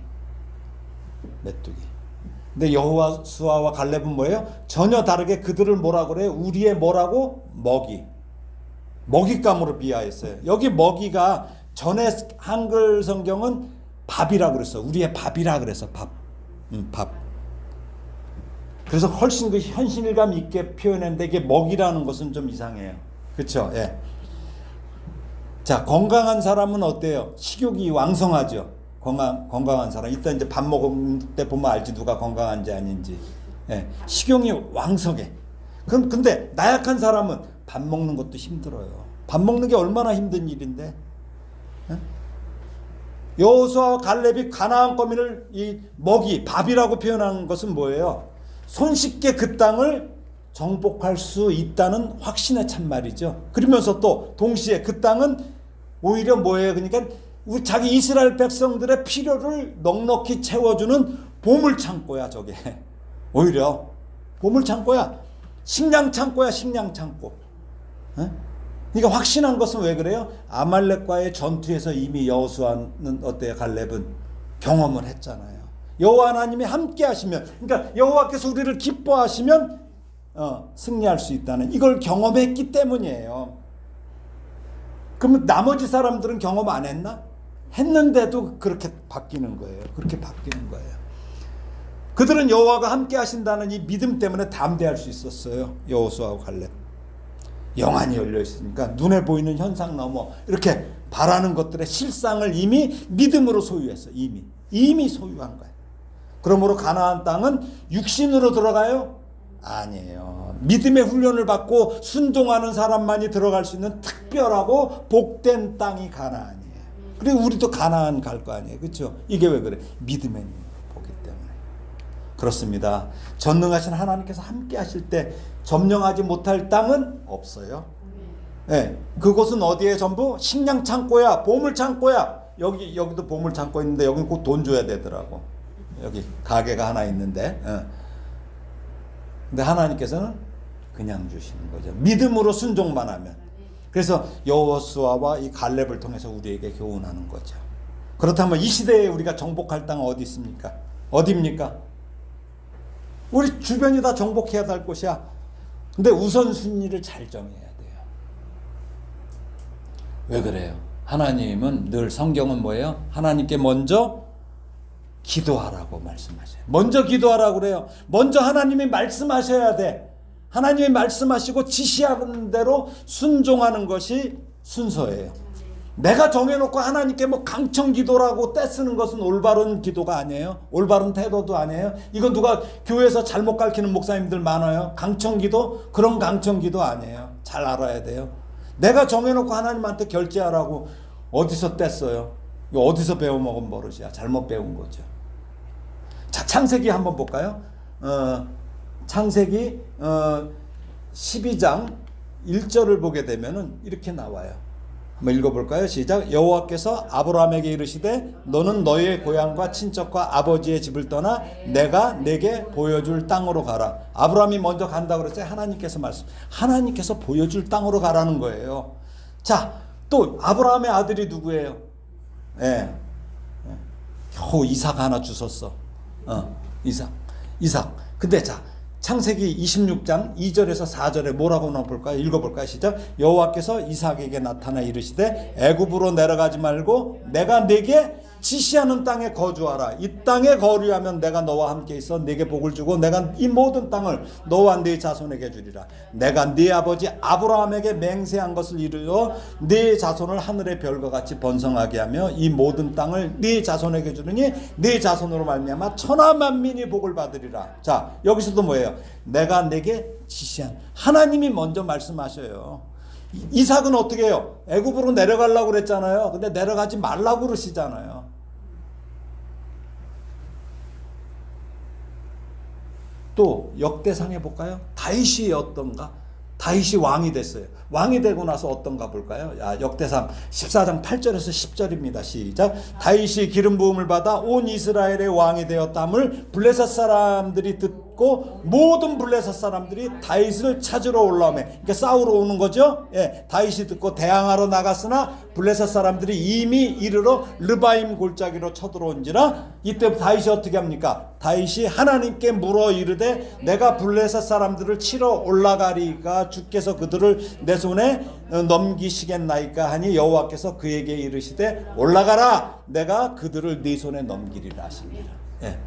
근데 여호수아와 갈렙은 뭐예요? 전혀 다르게 그들을 뭐라 그래요? 우리의 뭐라고? 먹잇감으로 비하했어요. 여기 먹이가 전에 한글 성경은 밥이라고 그랬어. 우리의 밥이라 그래서 밥. 그래서 훨씬 그 현실감 있게 표현했는데 이게 먹이라는 것은 좀 이상해요. 그렇죠? 예. 자, 건강한 사람은 어때요? 식욕이 왕성하죠. 건강한 사람. 이따 이제 밥 먹을 때 보면 알지 누가 건강한지 아닌지. 예. 식욕이 왕성해. 근데 나약한 사람은 밥 먹는 것도 힘들어요. 밥 먹는 게 얼마나 힘든 일인데. 여호수아와 갈렙이 가나안 거민을 이 밥이라고 표현한 것은 뭐예요? 손쉽게 그 땅을 정복할 수 있다는 확신의 참말이죠. 그러면서 또 동시에 그 땅은 오히려 뭐예요? 그러니까 자기 이스라엘 백성들의 필요를 넉넉히 채워주는 보물창고야. 저게 오히려 보물창고야. 식량창고야. 식량창고. 그러니까 확신한 것은 왜 그래요? 아말렉과의 전투에서 이미 여호수아는 어때요? 갈렙은 경험을 했잖아요. 여호와 하나님이 함께 하시면, 그러니까 여호와께서 우리를 기뻐하시면 승리할 수 있다는 이걸 경험했기 때문이에요. 그러면 나머지 사람들은 경험 안 했나? 했는데도 그렇게 바뀌는 거예요. 그들은 여호와가 함께 하신다는 이 믿음 때문에 담대할 수 있었어요. 여호수아와 갈렙. 영안이 열려 있으니까 눈에 보이는 현상 넘어 이렇게 바라는 것들의 실상을 이미 믿음으로 소유했어. 이미 소유한 거예요. 그러므로 가나안 땅은 육신으로 들어가요? 아니에요. 믿음의 훈련을 받고 순종하는 사람만이 들어갈 수 있는 특별하고 복된 땅이 가나안이에요. 그리고 우리도 가나안 갈 거 아니에요. 그렇죠? 이게 왜 그래? 믿음의 복이 때문에. 그렇습니다. 전능하신 하나님께서 함께 하실 때 점령하지 못할 땅은 없어요. 네, 그곳은 어디에 전부 식량 창고야, 보물 창고야. 여기도 보물 창고 있는데 여기는 꼭 돈 줘야 되더라고. 여기 가게가 하나 있는데. 근데 하나님께서는 그냥 주시는 거죠. 믿음으로 순종만 하면. 그래서 여호수아와 이 갈렙을 통해서 우리에게 교훈하는 거죠. 그렇다면 이 시대에 우리가 정복할 땅은 어디 있습니까? 어디입니까? 우리 주변이 다 정복해야 될 곳이야. 근데 우선순위를 잘 정해야 돼요. 왜 그래요? 하나님은 늘 성경은 뭐예요? 하나님께 먼저 기도하라고 말씀하셔요. 먼저 기도하라고 그래요. 먼저 하나님이 말씀하셔야 돼. 하나님이 말씀하시고 지시하는 대로 순종하는 것이 순서예요. 내가 정해놓고 하나님께 뭐 강청 기도라고 떼쓰는 것은 올바른 기도가 아니에요. 올바른 태도도 아니에요. 이건 누가 교회에서 잘못 가르치는 목사님들 많아요. 강청 기도? 그런 강청 기도 아니에요. 잘 알아야 돼요. 내가 정해놓고 하나님한테 결제하라고 어디서 뗐어요? 이거 어디서 배워먹은 버릇이야. 잘못 배운 거죠. 자, 창세기 한번 볼까요? 창세기 12장 1절을 보게 되면은 이렇게 나와요. 한번 읽어볼까요? 시작. 여호와께서 아브라함에게 이르시되 너는 너의 고향과 친척과 아버지의 집을 떠나 내가 내게 보여줄 땅으로 가라. 아브라함이 먼저 간다고 그랬어요. 하나님께서 보여줄 땅으로 가라는 거예요. 자, 또 아브라함의 아들이 누구예요? 겨우 이삭 하나 주셨어. 이삭. 근데 자, 창세기 26장 2절에서 4절에 뭐라고 나볼까요? 읽어볼까요? 시작. 여호와께서 이삭에게 나타나 이르시되 애굽으로 내려가지 말고 내가 네게 지시하는 땅에 거주하라. 이 땅에 거류하면 내가 너와 함께 있어 네게 복을 주고 내가 이 모든 땅을 너와 네 자손에게 주리라. 내가 네 아버지 아브라함에게 맹세한 것을 이루어 네 자손을 하늘의 별과 같이 번성하게 하며 이 모든 땅을 네 자손에게 주느니 네 자손으로 말미암아 천하 만민이 복을 받으리라. 자, 여기서도 뭐예요? 내가 내게 지시한, 하나님이 먼저 말씀하셔요. 이삭은 어떻게 해요? 애굽으로 내려가려고 그랬잖아요. 근데 내려가지 말라고 그러시잖아요. 또 역대상에 볼까요? 다윗이 어떤가? 다윗이 왕이 됐어요. 왕이 되고 나서 어떤가 볼까요? 역대상 14장 8절에서 10절입니다. 시작. 다윗이 기름 부음을 받아 온 이스라엘의 왕이 되었담을 블레셋 사람들이 듣고 모든 블레셋 사람들이 다윗을 찾으러 올라오매. 그러니까 싸우러 오는 거죠. 예, 다윗이 듣고 대항하러 나갔으나 블레셋 사람들이 이미 이르러 르바임 골짜기로 쳐들어온지라. 이때 다윗이 어떻게 합니까? 다윗이 하나님께 물어 이르되 내가 블레셋 사람들을 치러 올라가리가 주께서 그들을 내 손에 넘기시겠나이까 하니 여호와께서 그에게 이르시되 올라가라. 내가 그들을 네 손에 넘기리라 하십니다. 예.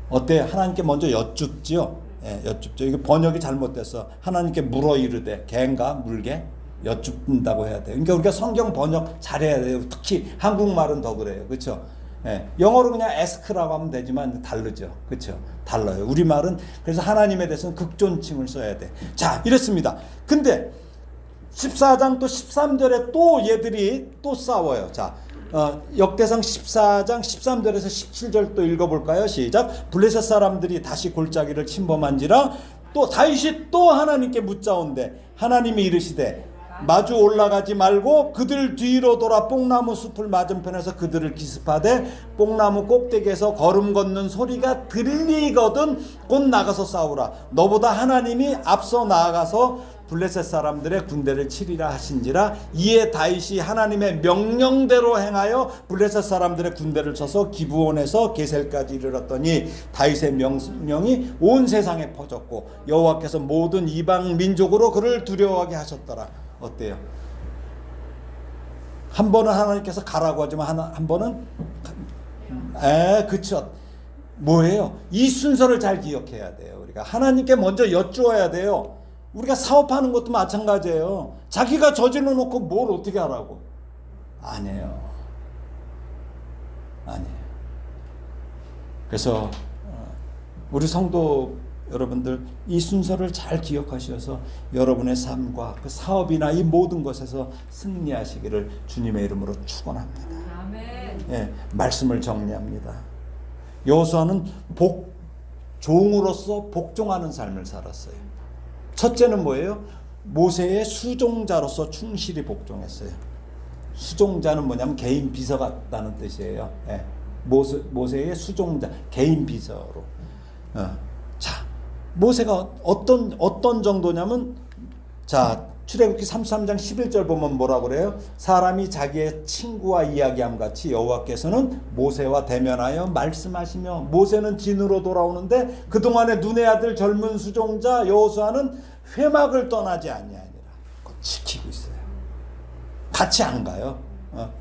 어때? 하나님께 먼저 여쭙지요. 예, 여쭙죠. 이게 번역이 잘못됐어. 하나님께 물어 이르되, 개인가 물개 여쭙는다고 해야 돼요. 그러니까 우리가 성경 번역 잘해야 돼요. 특히 한국말은 더 그래요. 그렇죠? 예, 영어로 그냥 ask라고 하면 되지만 다르죠. 그렇죠? 달라요. 우리말은 그래서 하나님에 대해서는 극존칭을 써야 돼. 자, 이렇습니다. 근데 14장 또 13절에 또 얘들이 또 싸워요. 자, 역대상 14장 13절에서 17절 또 읽어볼까요? 시작. 블레셋 사람들이 다시 골짜기를 침범한지라 또 다윗이 또 하나님께 묻자온대 하나님이 이르시되 마주 올라가지 말고 그들 뒤로 돌아 뽕나무 숲을 맞은편에서 그들을 기습하되 뽕나무 꼭대기에서 걸음 걷는 소리가 들리거든 곧 나가서 싸우라. 너보다 하나님이 앞서 나아가서 블레셋 사람들의 군대를 치리라 하신지라. 이에 다윗이 하나님의 명령대로 행하여 블레셋 사람들의 군대를 쳐서 기브온에서 게셀까지 이르렀더니 다윗의 명령이 온 세상에 퍼졌고 여호와께서 모든 이방 민족으로 그를 두려워하게 하셨더라. 어때요? 한 번은 하나님께서 가라고 하지만 한 번은 그쵸. 뭐예요? 이 순서를 잘 기억해야 돼요. 우리가 하나님께 먼저 여쭈어야 돼요. 우리가 사업하는 것도 마찬가지예요. 자기가 저질러 놓고 뭘 어떻게 하라고? 아니에요. 아니에요. 그래서 우리 성도 여러분들 이 순서를 잘 기억하셔서 여러분의 삶과 그 사업이나 이 모든 것에서 승리하시기를 주님의 이름으로 축원합니다. 아멘. 예, 말씀을 정리합니다. 여호수아는 종으로서 복종하는 삶을 살았어요. 첫째는 뭐예요? 모세의 수종자로서 충실히 복종했어요. 수종자는 뭐냐면 개인 비서 같다는 뜻이에요. 예, 모세의 수종자, 개인 비서로. 자, 모세가 어떤 정도냐면, 자, 출애굽기 33장 11절 보면 뭐라고 그래요? 사람이 자기의 친구와 이야기함 같이 여호와께서는 모세와 대면하여 말씀하시며, 모세는 진으로 돌아오는데 그동안에 눈의 아들 젊은 수종자 여호수아는 회막을 떠나지 아니하니라. 그거 지키고 있어요. 같이 안 가요.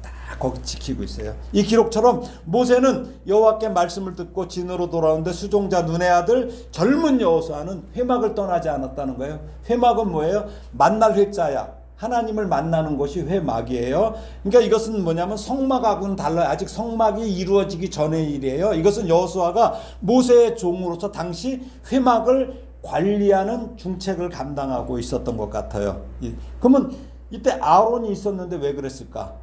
딱 거기 지키고 있어요. 이 기록처럼 모세는 여호와께 말씀을 듣고 진으로 돌아오는데 수종자 눈의 아들 젊은 여호수아는 회막을 떠나지 않았다는 거예요. 회막은 뭐예요? 만날 회자야. 하나님을 만나는 것이 회막이에요. 그러니까 이것은 뭐냐면 성막하고는 달라요. 아직 성막이 이루어지기 전의 일이에요. 이것은 여호수아가 모세의 종으로서 당시 회막을 관리하는 중책을 감당하고 있었던 것 같아요. 그러면 이때 아론이 있었는데 왜 그랬을까?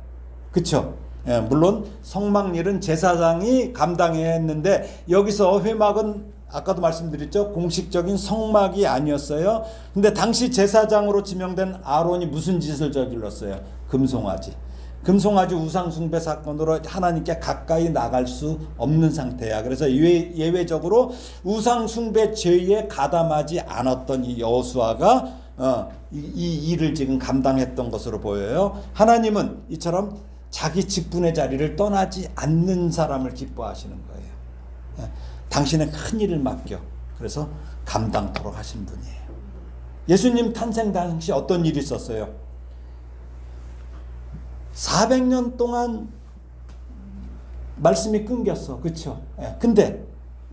그쵸? 예, 물론 성막일은 제사장이 감당해야 했는데 여기서 회막은 아까도 말씀드렸죠. 공식적인 성막이 아니었어요. 근데 당시 제사장으로 지명된 아론이 무슨 짓을 저질렀어요? 금송아지. 금송아지 우상숭배 사건으로 하나님께 가까이 나갈 수 없는 상태야. 그래서 예외적으로 우상숭배 죄에 가담하지 않았던 이 여호수아가 이 일을 지금 감당했던 것으로 보여요. 하나님은 이처럼 자기 직분의 자리를 떠나지 않는 사람을 기뻐하시는 거예요. 당신의 큰 일을 맡겨. 그래서 감당토록 하신 분이에요. 예수님 탄생 당시 어떤 일이 있었어요? 400년 동안 말씀이 끊겼어. 그렇죠? 근데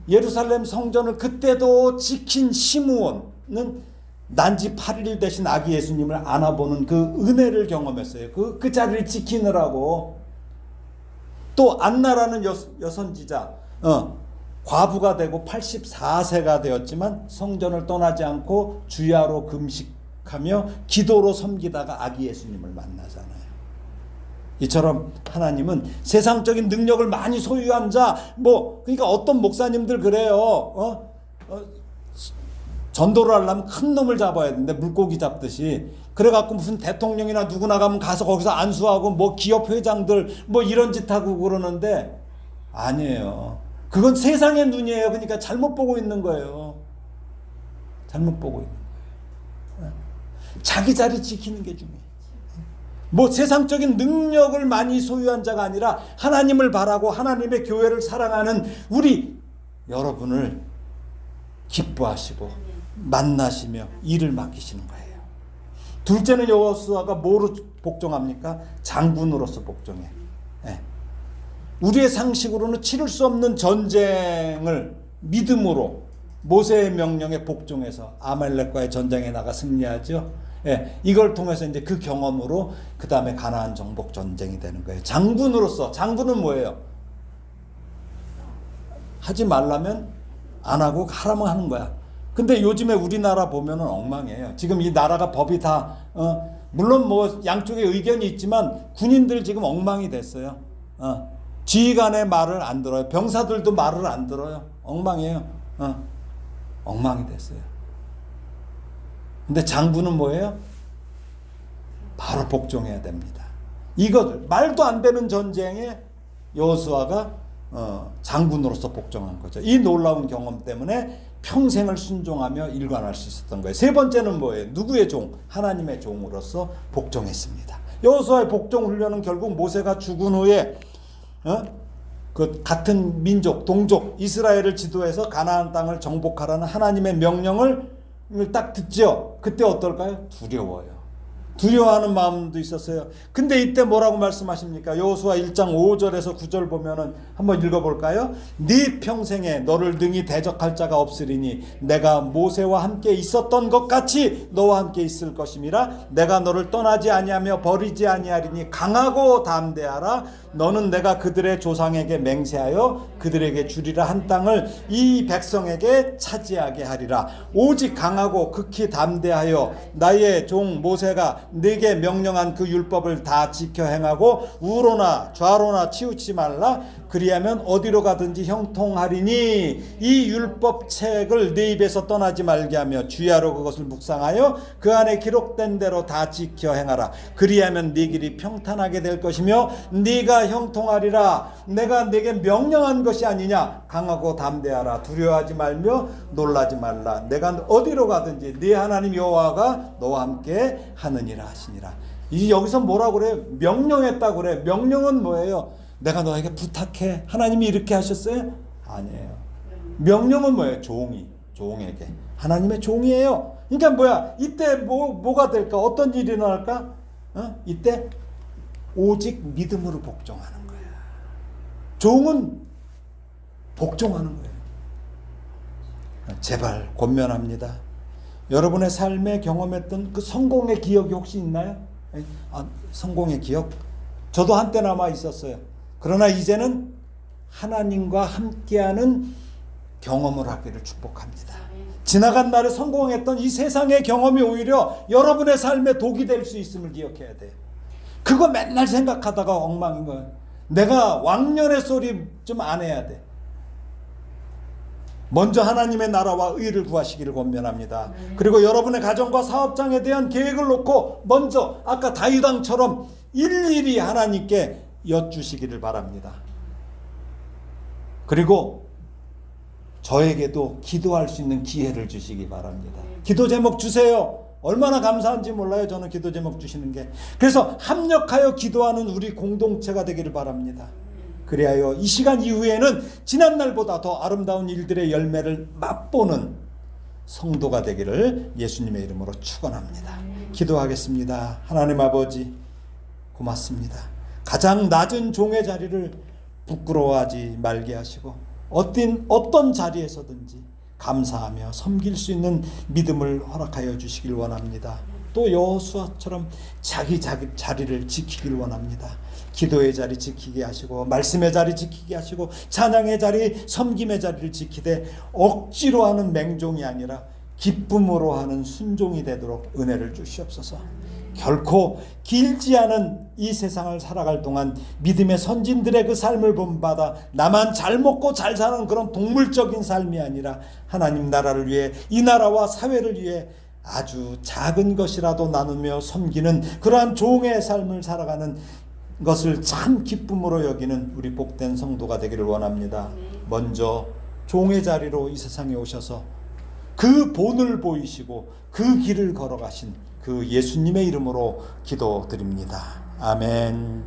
예루살렘 성전을 그때도 지킨 시므온은 난지 8일 되신 아기 예수님을 안아보는 그 은혜를 경험했어요. 그 자리를 지키느라고. 또 안나라는 여선지자 과부가 되고 84세가 되었지만 성전을 떠나지 않고 주야로 금식하며 기도로 섬기다가 아기 예수님을 만나잖아요. 이처럼 하나님은 세상적인 능력을 많이 소유한 자, 그러니까 어떤 목사님들 그래요. 전도를 하려면 큰 놈을 잡아야 되는데 물고기 잡듯이. 그래갖고 무슨 대통령이나 누구나 가면 가서 거기서 안수하고 기업 회장들 이런 짓 하고 그러는데 아니에요. 그건 세상의 눈이에요. 그러니까 잘못 보고 있는 거예요. 잘못 보고 있는 거예요. 자기 자리 지키는 게 중요해요. 세상적인 능력을 많이 소유한 자가 아니라 하나님을 바라고 하나님의 교회를 사랑하는 우리 여러분을 기뻐하시고 만나시며 일을 맡기시는 거예요. 둘째는 여호수아가 뭐로 복종합니까? 장군으로서 복종해. 우리의 상식으로는 치를 수 없는 전쟁을 믿음으로 모세의 명령에 복종해서 아말렉과의 전쟁에 나가 승리하죠. 이걸 통해서 이제 그 경험으로 그 다음에 가나안 정복 전쟁이 되는 거예요. 장군으로서. 장군은 뭐예요? 하지 말라면 안 하고 하라면 하는 거야. 근데 요즘에 우리나라 보면은 엉망이에요. 지금 이 나라가 법이 다 물론 양쪽에 의견이 있지만 군인들 지금 엉망이 됐어요. 지휘관의 말을 안 들어요. 병사들도 말을 안 들어요. 엉망이에요. 엉망이 됐어요. 근데 장군은 뭐예요? 바로 복종해야 됩니다. 이것을 말도 안 되는 전쟁에 여호수아가 장군으로서 복종한 거죠. 이 놀라운 경험 때문에 평생을 순종하며 일관할 수 있었던 거예요. 세 번째는 뭐예요? 누구의 종? 하나님의 종으로서 복종했습니다. 여호수아의 복종 훈련은 결국 모세가 죽은 후에 그 같은 민족, 동족 이스라엘을 지도해서 가나안 땅을 정복하라는 하나님의 명령을 딱 듣죠. 그때 어떨까요? 두려워요. 두려워하는 마음도 있었어요. 근데 이때 뭐라고 말씀하십니까? 여호수아 1장 5절에서 9절 보면은 한번 읽어볼까요? 네 평생에 너를 능히 대적할 자가 없으리니 내가 모세와 함께 있었던 것 같이 너와 함께 있을 것임이라. 내가 너를 떠나지 아니하며 버리지 아니하리니 강하고 담대하라. 너는 내가 그들의 조상에게 맹세하여 그들에게 주리라 한 땅을 이 백성에게 차지하게 하리라. 오직 강하고 극히 담대하여 나의 종 모세가 네게 명령한 그 율법을 다 지켜 행하고 우로나 좌로나 치우치 말라. 그리하면 어디로 가든지 형통하리니 이 율법책을 네 입에서 떠나지 말게 하며 주야로 그것을 묵상하여 그 안에 기록된 대로 다 지켜 행하라. 그리하면 네 길이 평탄하게 될 것이며 네가 형통하리라. 내가 네게 명령한 것이 아니냐. 강하고 담대하라. 두려워하지 말며 놀라지 말라. 내가 어디로 가든지 네 하나님 여호와가 너와 함께 하느니라 하시니라. 이 여기서 뭐라고 그래? 명령했다고 그래. 명령은 뭐예요? 내가 너에게 부탁해. 하나님이 이렇게 하셨어요? 아니에요. 명령은 뭐예요? 종에게. 하나님의 종이에요. 그러니까 뭐야? 이때 뭐가 될까? 어떤 일이 일어날까? 이때 오직 믿음으로 복종하는 거야. 종은 복종하는 거예요. 제발 권면합니다. 여러분의 삶에 경험했던 그 성공의 기억이 혹시 있나요? 성공의 기억? 저도 한때나마 있었어요. 그러나 이제는 하나님과 함께하는 경험을 하기를 축복합니다. 지나간 날에 성공했던 이 세상의 경험이 오히려 여러분의 삶에 독이 될 수 있음을 기억해야 돼요. 그거 맨날 생각하다가 엉망인 거예요. 내가 왕년의 소리 좀 안 해야 돼. 먼저 하나님의 나라와 의를 구하시기를 권면합니다. 그리고 여러분의 가정과 사업장에 대한 계획을 놓고 먼저 아까 다윗 왕처럼 일일이 하나님께 여쭈시기를 바랍니다. 그리고 저에게도 기도할 수 있는 기회를 주시기 바랍니다. 기도 제목 주세요. 얼마나 감사한지 몰라요. 저는 기도 제목 주시는 게. 그래서 합력하여 기도하는 우리 공동체가 되기를 바랍니다. 그리하여 이 시간 이후에는 지난날보다 더 아름다운 일들의 열매를 맛보는 성도가 되기를 예수님의 이름으로 축원합니다. 기도하겠습니다. 하나님 아버지 고맙습니다. 가장 낮은 종의 자리를 부끄러워하지 말게 하시고 어떤 자리에서든지 감사하며 섬길 수 있는 믿음을 허락하여 주시길 원합니다. 또 여호수아처럼 자기 자리를 지키길 원합니다. 기도의 자리 지키게 하시고 말씀의 자리 지키게 하시고 찬양의 자리 섬김의 자리를 지키되 억지로 하는 맹종이 아니라 기쁨으로 하는 순종이 되도록 은혜를 주시옵소서. 결코 길지 않은 이 세상을 살아갈 동안 믿음의 선진들의 그 삶을 본받아 나만 잘 먹고 잘 사는 그런 동물적인 삶이 아니라 하나님 나라를 위해 이 나라와 사회를 위해 아주 작은 것이라도 나누며 섬기는 그러한 종의 삶을 살아가는 것을 참 기쁨으로 여기는 우리 복된 성도가 되기를 원합니다. 먼저 종의 자리로 이 세상에 오셔서 그 본을 보이시고 그 길을 걸어가신 그 예수님의 이름으로 기도드립니다. 아멘.